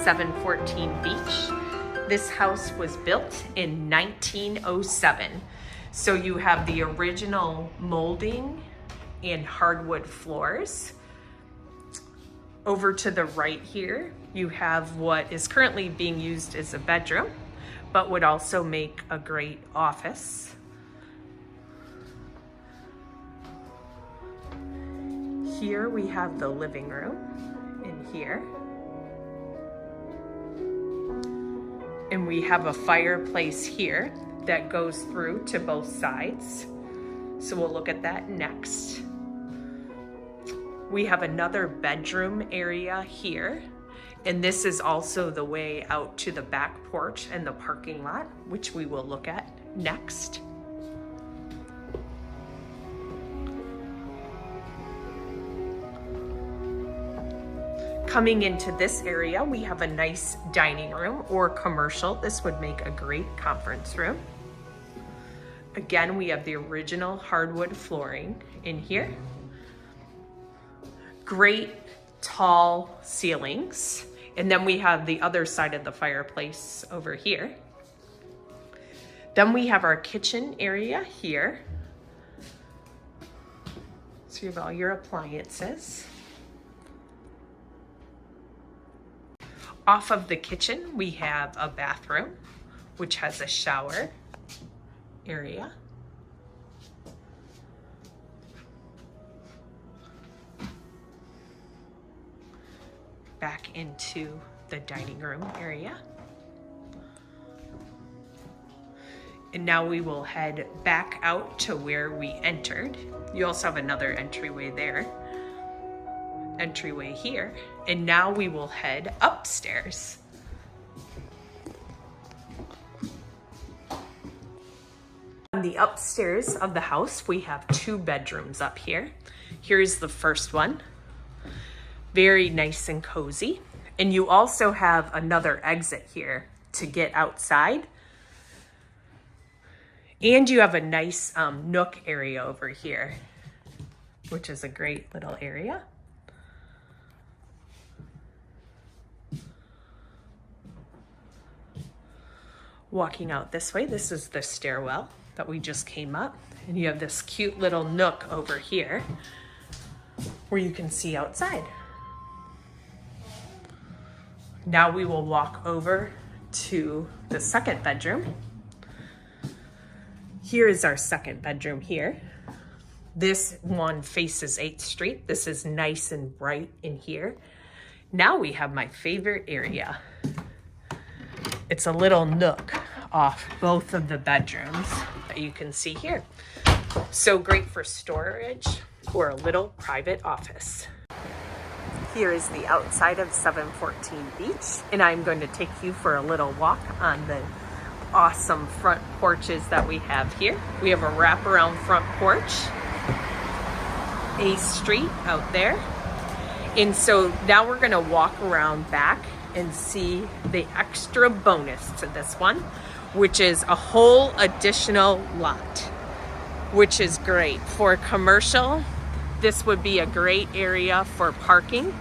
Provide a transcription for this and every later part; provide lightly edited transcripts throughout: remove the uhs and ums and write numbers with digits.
714 Beech. This house was built in 1907. So you have the original molding and hardwood floors. Over to the right here, you have what is currently being used as a bedroom, but would also make a great office. Here we have the living room in here. And we have a fireplace here that goes through to both sides. So we'll look at that next. We have another bedroom area here. And this is also the way out to the back porch and the parking lot, which we will look at next. Coming into this area, we have a nice dining room or commercial. This would make a great conference room. Again, we have the original hardwood flooring in here. Great tall ceilings. And then we have the other side of the fireplace over here. Then we have our kitchen area here. So you have all your appliances. Off of the kitchen, we have a bathroom, which has a shower area. Back into the dining room area. And now we will head back out to where we entered. You also have another entryway there. Entryway here. And now we will head upstairs. On the upstairs of the house, we have 2 bedrooms up here. Here's the first one. Very nice and cozy. And you also have another exit here to get outside. And you have a nice nook area over here, which is a great little area. Walking out this way, this is the stairwell that we just came up. And you have this cute little nook over here where you can see outside. Now we will walk over to the second bedroom. Here is our second bedroom here. This one faces 8th Street. This is nice and bright in here. Now we have my favorite area. It's a little nook off both of the bedrooms that you can see here. So great for storage or a little private office. Here is the outside of 714 Beech, and I'm going to take you for a little walk on the awesome front porches that we have here. We have a wraparound front porch, 8th Street out there. And so now we're gonna walk around back and see the extra bonus to this one, which is a whole additional lot, which is great. For commercial, this would be a great area for parking,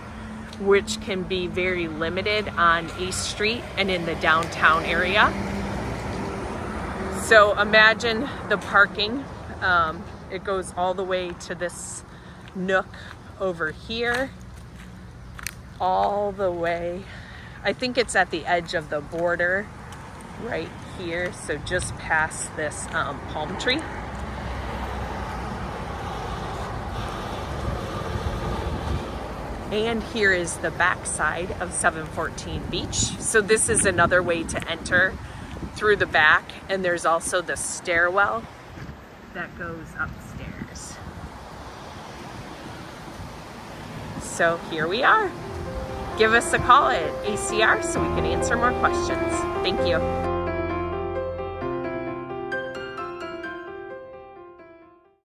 which can be very limited on 8th Street and in the downtown area. So imagine the parking. It goes all the way to this nook over here, all the way. I think it's at the edge of the border right here. So just past this palm tree. And here is the back side of 714 Beech. So this is another way to enter through the back, and there's also the stairwell that goes upstairs. So here we are. Give us a call at ACR so we can answer more questions. Thank you.